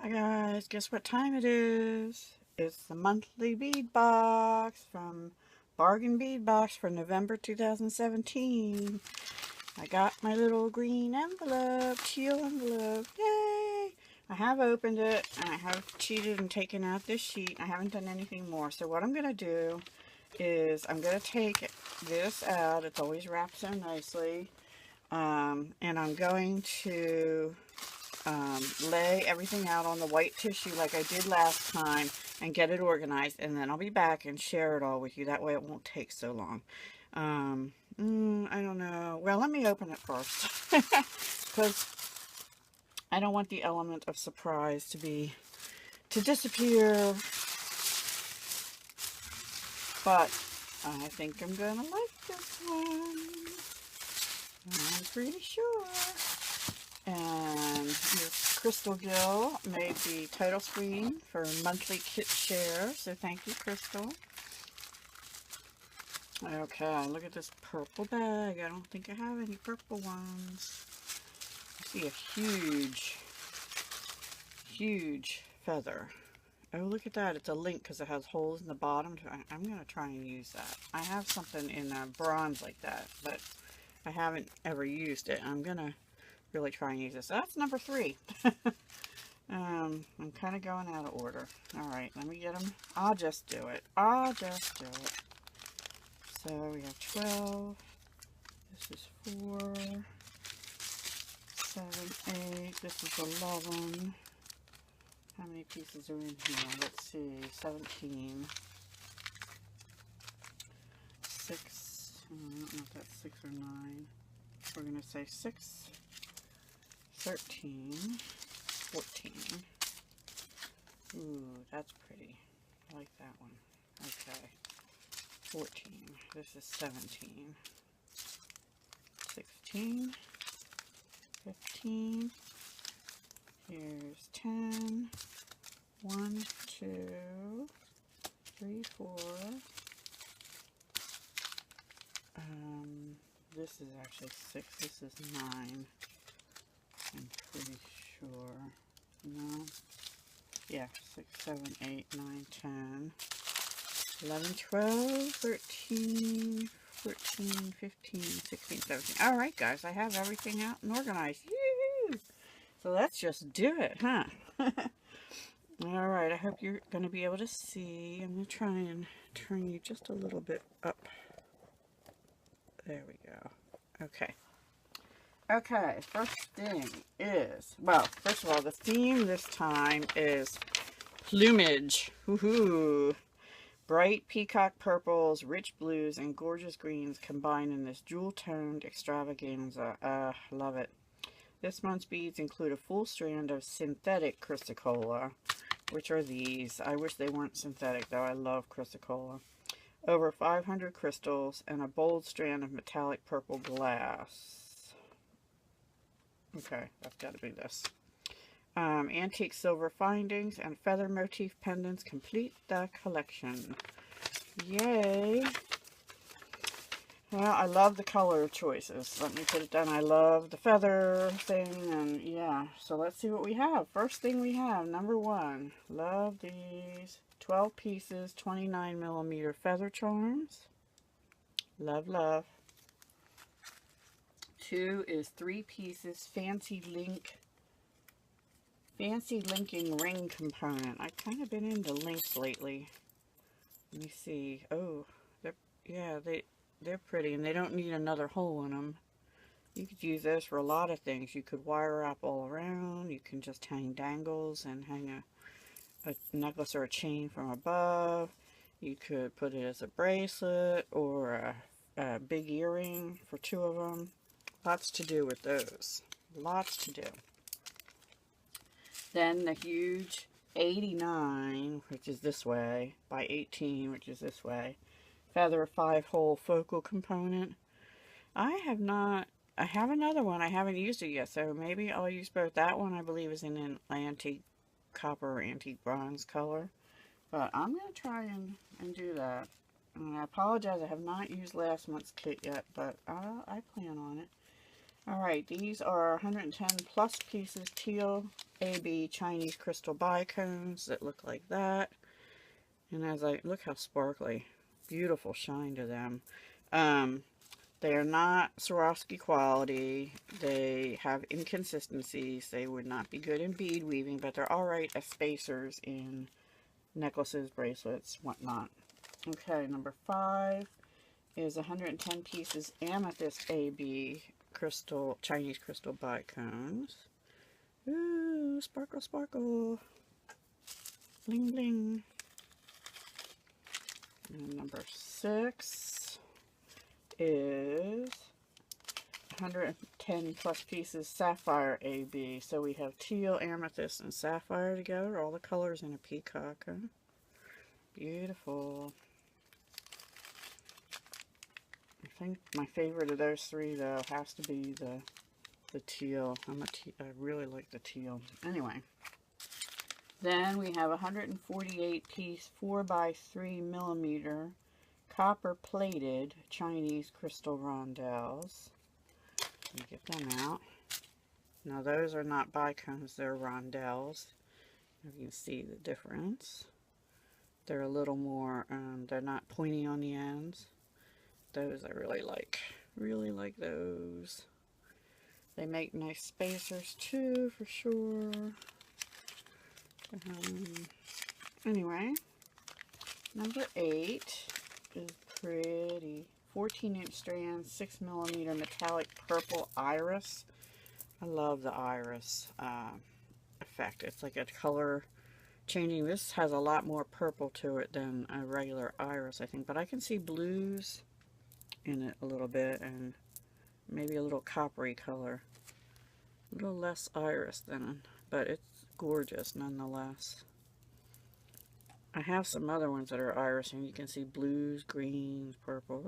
Hi guys, guess what time it is? It's the monthly bead box from Bargain Bead Box for November 2017. I got my little green envelope, teal envelope, yay! I have opened it and I have cheated and taken out this sheet. I haven't done anything more. So what I'm going to do is I'm going to take this out. It's always wrapped so nicely. And I'm going to lay everything out on the white tissue like I did last time and get it organized, and then I'll be back and share it all with you. That way it won't take so long. I don't know. Well, let me open it first because I don't want the element of surprise to disappear. But I think I'm gonna like this one. I'm pretty sure. And your Crystal Gill made the title screen for monthly kit share, so thank you, Crystal. Okay, look at this purple bag. I don't think I have any purple ones. I see a huge feather. Oh, look at that. It's a link because it has holes in the bottom. I'm going to try and use that. I have something in bronze like that, but I haven't ever used it. I'm going to really try and use this. So that's number 3. I'm kind of going out of order. All right, let me get them. I'll just do it. So we have 12. This is 4, 7, 8. This is 11. How many pieces are in here? Let's see. 17. 6. I don't know if that's 6 or 9. We're going to say 6. 13, 14. Ooh, that's pretty. I like that one. Okay. 14. This is 17. 16. 15. Here's 10. 1, 2, 3, 4. This is actually 6. This is 9. I'm pretty sure. No. Yeah, 6, 7, 8, 9, 10, 11, 12, 13, 14, 15, 16, 17. All right, guys, I have everything out and organized. Yoo-hoo! So let's just do it, huh? All right, I hope you're going to be able to see. I'm going to try and turn you just a little bit up. There we go. Okay. Okay, first thing is, well, first of all, the theme this time is plumage. Woohoo! Bright peacock purples, rich blues, and gorgeous greens combined in this jewel-toned extravaganza. Love it. This month's beads include a full strand of synthetic chrysocolla, which are these. I wish they weren't synthetic, though. I love chrysocolla. Over 500 crystals, and a bold strand of metallic purple glass. Okay, that's got to be this. Antique silver findings and feather motif pendants complete the collection. Yay! Well, I love the color choices. Let me put it down. I love the feather thing, and yeah. So let's see what we have. First thing we have, number 1. Love these. 12 pieces, 29mm feather charms. Love, love. 2 is 3 pieces fancy linking ring component. I've kind of been into links lately. Let me see. Oh, they're pretty, and they don't need another hole in them. You could use those for a lot of things. You could wire wrap all around. You can just hang dangles and hang a necklace or a chain from above. You could put it as a bracelet or a big earring for 2 of them. Lots to do with those. Lots to do. Then the huge 89, which is this way, by 18, which is this way. Feather 5-hole focal component. I have another one. I haven't used it yet, so maybe I'll use both. That one I believe is in an antique copper or antique bronze color. But I'm going to try and do that. And I apologize, I have not used last month's kit yet, but I plan on it. Alright, these are 110 plus pieces teal AB Chinese crystal bicones that look like that. And as I look how sparkly, beautiful shine to them. They are not Swarovski quality. They have inconsistencies. They would not be good in bead weaving, but they're alright as spacers in necklaces, bracelets, whatnot. Okay, number 5 is 110 pieces amethyst AB crystal, Chinese crystal bicones. Ooh, sparkle, sparkle. Bling, bling. And number 6 is 110 plus pieces sapphire AB. So we have teal, amethyst, and sapphire together. All the colors in a peacock. Huh? Beautiful. I think my favorite of those three, though, has to be the teal. I really like the teal. Anyway. Then we have 148 piece 4x3mm copper plated Chinese crystal rondelles. Let me get them out. Now those are not bicones, they're rondelles. You can see the difference. They're a little more, they're not pointy on the ends. Those I really like those. They make nice spacers too, for sure. Anyway, number 8 is pretty. 14-inch strand, 6mm metallic purple iris. I love the iris effect. It's like a color changing. This has a lot more purple to it than a regular iris, I think. But I can see blues in it a little bit and maybe a little coppery color. A little less iris than, but it's gorgeous nonetheless. I have some other ones that are iris and you can see blues, greens, purple.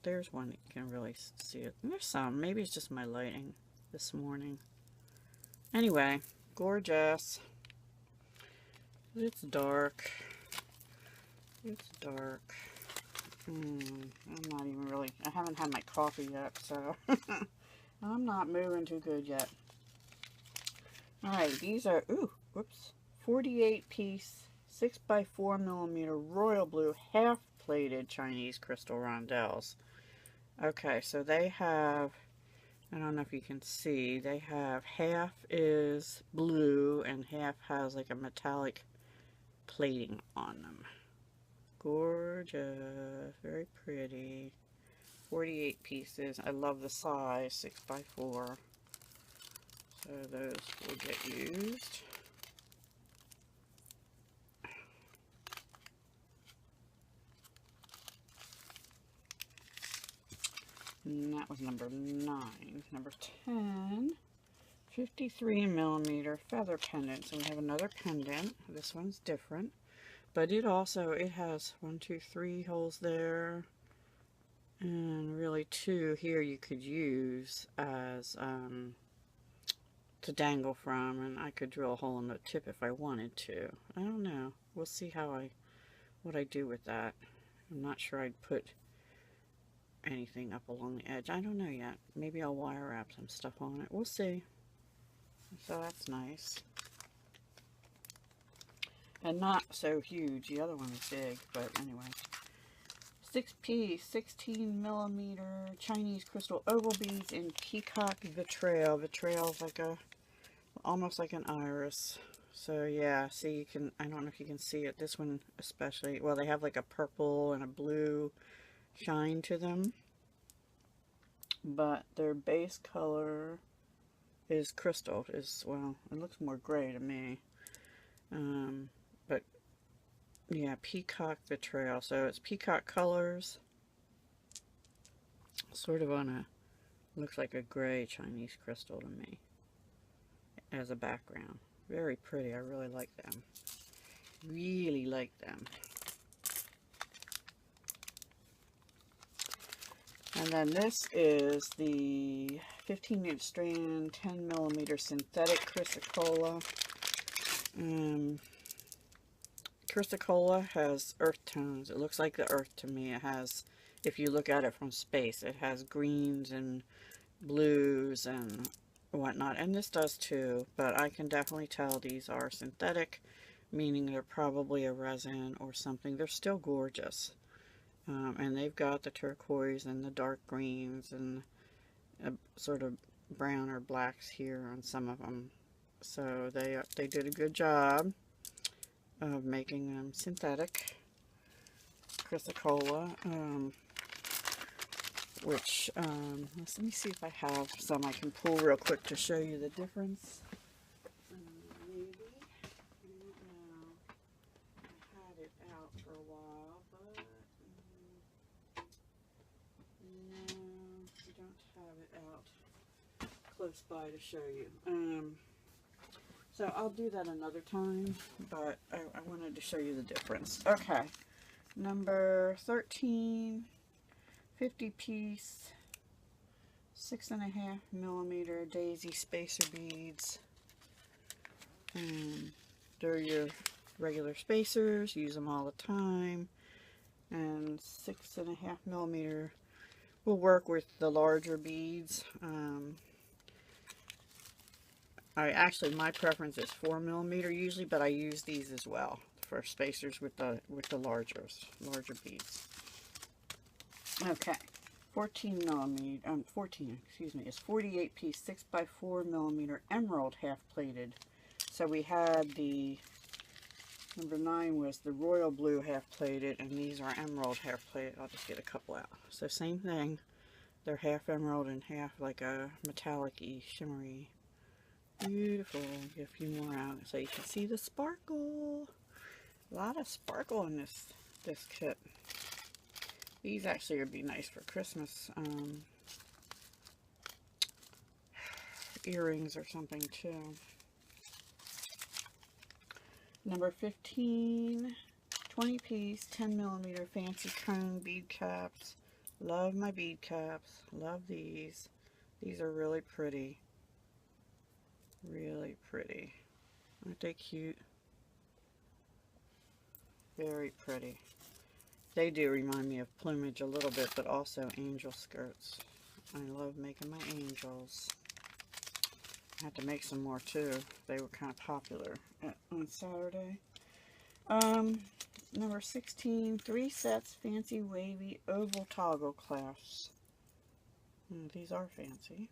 There's one that you can really see it. And there's some. Maybe it's just my lighting this morning. Anyway, gorgeous. It's dark. It's dark. I'm not even really, I haven't had my coffee yet, so I'm not moving too good yet. Alright, these are, 48 piece 6x4mm royal blue half plated Chinese crystal rondelles. Okay, so they have, I don't know if you can see, they have half is blue and half has like a metallic plating on them. Gorgeous, very pretty. 48 pieces. I love the size, 6x4. So those will get used. And that was number 9. Number 10, 53mm feather pendant. So we have another pendant. This one's different. But it has 1, 2, 3 holes there. And really 2 here you could use as to dangle from, and I could drill a hole in the tip if I wanted to. I don't know. We'll see what I do with that. I'm not sure I'd put anything up along the edge. I don't know yet. Maybe I'll wire wrap some stuff on it. We'll see. So that's nice. And not so huge. The other one is big, but anyway. 6-piece, 16mm Chinese crystal oval beads in peacock vitrail. Vitrail is like almost like an iris. So yeah, see, you can, I don't know if you can see it. This one especially, well, they have like a purple and a blue shine to them. But their base color is crystal. Well, it looks more gray to me. But yeah, peacock vitrail. So it's peacock colors. Sort of on looks like a gray Chinese crystal to me as a background. Very pretty. I really like them. Really like them. And then this is the 15-inch strand, 10mm synthetic chrysocolla. Chrysocolla has earth tones. It looks like the earth to me. It has, if you look at it from space, it has greens and blues and whatnot, and this does too, but I can definitely tell these are synthetic, meaning they're probably a resin or something. They're still gorgeous. And they've got the turquoise and the dark greens and sort of brown or blacks here on some of them. So they did a good job of making them synthetic. Chrysocolla, which, let me see if I have some I can pull real quick to show you the difference. Maybe. I don't know. I had it out for a while, but no, I don't have it out close by to show you. So I'll do that another time, but I wanted to show you the difference. Okay, number 13, 50 piece, 6.5 millimeter daisy spacer beads. They're your regular spacers, use them all the time. And 6.5 millimeter will work with the larger beads. My preference is 4 millimeter usually, but I use these as well for spacers with the larger beads. Okay, 14 millimeter, 14, excuse me, is 48 piece 6x4 millimeter emerald half plated. So we had the number 9 was the royal blue half plated, and these are emerald half plated. I'll just get a couple out. So same thing, they're half emerald and half like a metallic-y, shimmery. Beautiful. Get a few more out so you can see the sparkle. A lot of sparkle in this kit. These actually would be nice for Christmas earrings or something too. Number 15, 20 piece, 10 millimeter fancy cone bead caps. Love my bead caps. Love these. These are really pretty. Really pretty. Aren't they cute? Very pretty. They do remind me of Plumage a little bit, but also angel skirts. I love making my angels. I had to make some more too. They were kind of popular on Saturday. Number 16, 3 sets fancy wavy oval toggle clasps. These are fancy.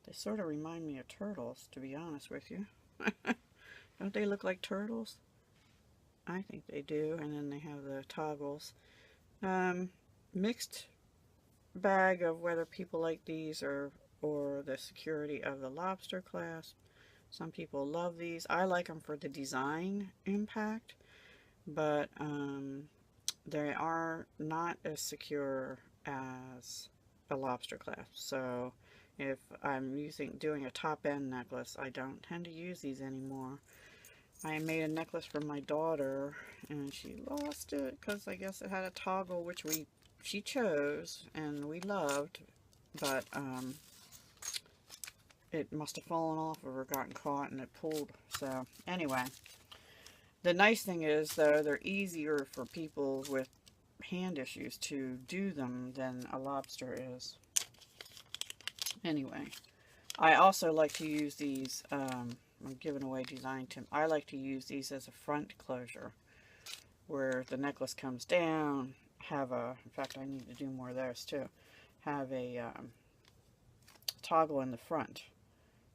They sort of remind me of turtles, to be honest with you. Don't they look like turtles? I think they do. And then they have the toggles. Mixed bag of whether people like these or the security of the lobster clasp. Some people love these. I like them for the design impact, but they are not as secure as a lobster clasp. So if I'm doing a top end necklace, I don't tend to use these anymore. I made a necklace for my daughter and she lost it because I guess it had a toggle, which she chose and we loved, but it must have fallen off or gotten caught and it pulled. So anyway, the nice thing is though, they're easier for people with hand issues to do them than a lobster is. Anyway, I also like to use these, I'm giving away design tips. I like to use these as a front closure where the necklace comes down, in fact I need to do more of those too, have a toggle in the front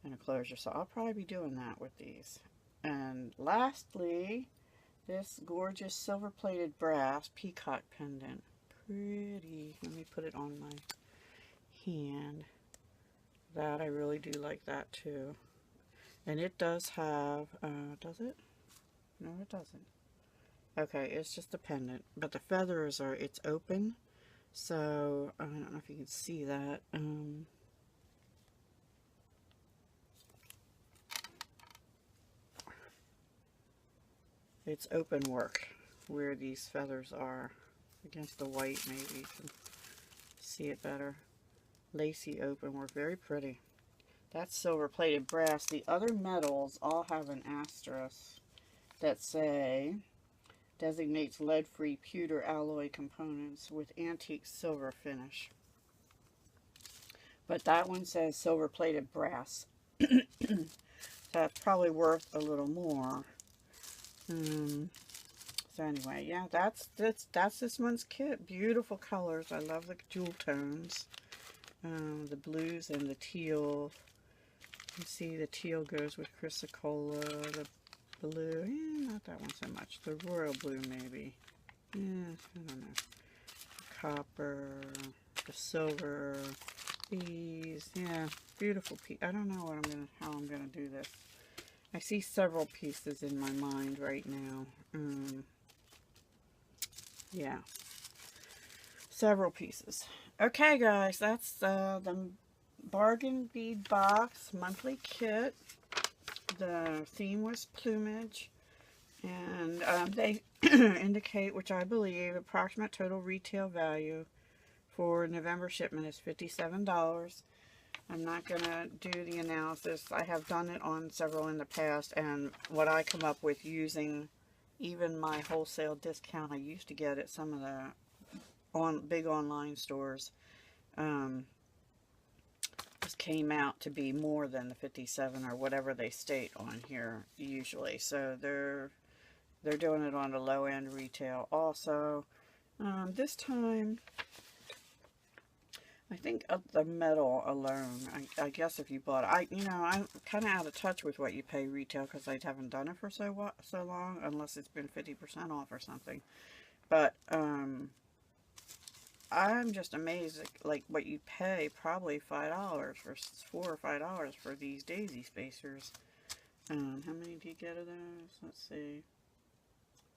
and a closure. So I'll probably be doing that with these. And lastly, this gorgeous silver plated brass peacock pendant. Pretty. Let me put it on my hand. That I really do like that too. And it does have, does it? No, it doesn't. Okay, it's just a pendant, but the feathers it's open, so I don't know if you can see that. It's open work where these feathers are against the white. Maybe you can see it better. Lacy open work, very pretty. That's silver plated brass. The other metals all have an asterisk that say designates lead-free pewter alloy components with antique silver finish. But that one says silver plated brass. That's probably worth a little more. So anyway, yeah, that's this month's kit. Beautiful colors. I love the jewel tones. The blues and the teal. You see the teal goes with Chrysocolla. The blue, not that one so much. The royal blue maybe. Yeah, I don't know. Copper, the silver, these, yeah, beautiful piece. I don't know how I'm gonna do this. I see several pieces in my mind right now. Yeah, several pieces. Okay, guys, that's the Bargain Bead Box monthly kit. The theme was Plumage, and they indicate, which I believe, approximate total retail value for November shipment is $57. I'm not going to do the analysis. I have done it on several in the past, and what I come up with using even my wholesale discount I used to get at some of the big online stores, just came out to be more than the 57 or whatever they state on here usually. So they're doing it on the low end retail also. This time, I think of the metal alone, I guess if you bought it, I'm kind of out of touch with what you pay retail because I haven't done it for so long, unless it's been 50% off or something. But I'm just amazed at, like, what you pay, probably $5 for $4 or $5 for these daisy spacers. How many do you get of those? Let's see.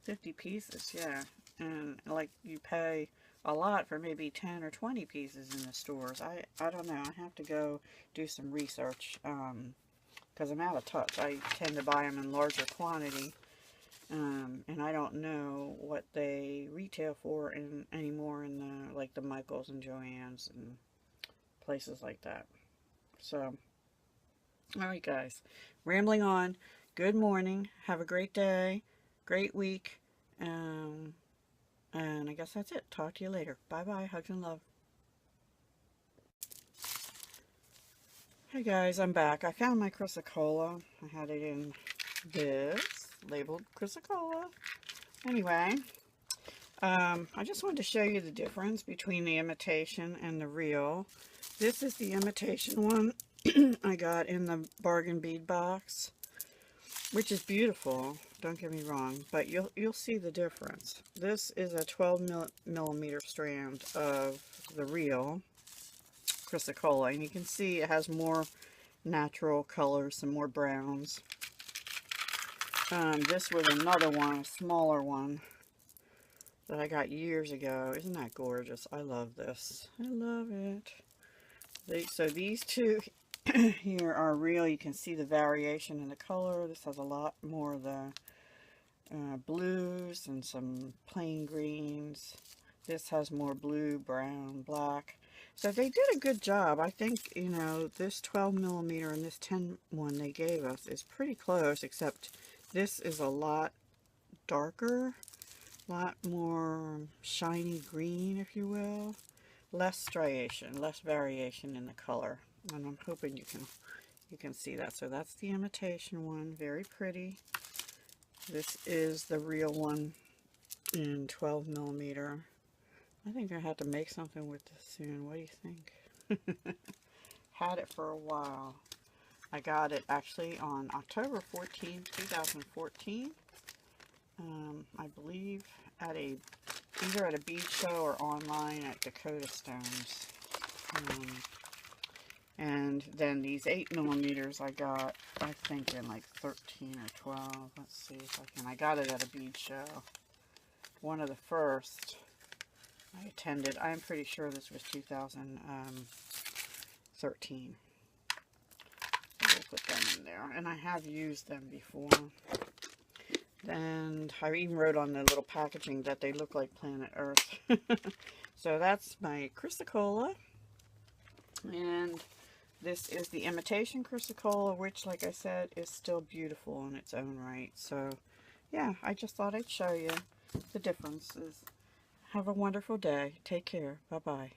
50 pieces, yeah. And like you pay a lot for maybe 10 or 20 pieces in the stores. I don't know. I have to go do some research because I'm out of touch. I tend to buy them in larger quantity. And I don't know what they retail for anymore in the Michaels and Joann's and places like that. So, alright guys, rambling on. Good morning. Have a great day. Great week. And I guess that's it. Talk to you later. Bye-bye. Hugs and love. Hey guys, I'm back. I found my Chrysocolla. I had it in this, labeled Chrysocolla. Anyway, I just wanted to show you the difference between the imitation and the real. This is the imitation one I got in the Bargain Bead Box, which is beautiful, don't get me wrong, but you'll see the difference. This is a 12 millimeter strand of the real Chrysocolla, and you can see it has more natural colors, some more browns. This was another one, a smaller one, that I got years ago. Isn't that gorgeous? I love this. I love it. So these two here are real. You can see the variation in the color. This has a lot more of the blues and some plain greens. This has more blue, brown, black. So they did a good job. I think, this 12 millimeter and this 10 one they gave us is pretty close, except this is a lot darker, a lot more shiny green, if you will. Less striation, less variation in the color. And I'm hoping you can see that. So that's the imitation one, very pretty. This is the real one in 12 millimeter. I think I have to make something with this soon. What do you think? Had it for a while. I got it actually on October 14, 2014. I believe at either at a bead show or online at Dakota Stones. And then these 8 millimeters I got, I think, in like 13 or 12. Let's see if I can. I got it at a bead show. One of the first I attended. I'm pretty sure this was 2013. So we'll put them in there. And I have used them before. And I even wrote on the little packaging that they look like planet Earth. So that's my Chrysocolla. And this is the imitation Chrysocolla, which, like I said, is still beautiful in its own right. So, yeah, I just thought I'd show you the differences. Have a wonderful day. Take care. Bye-bye.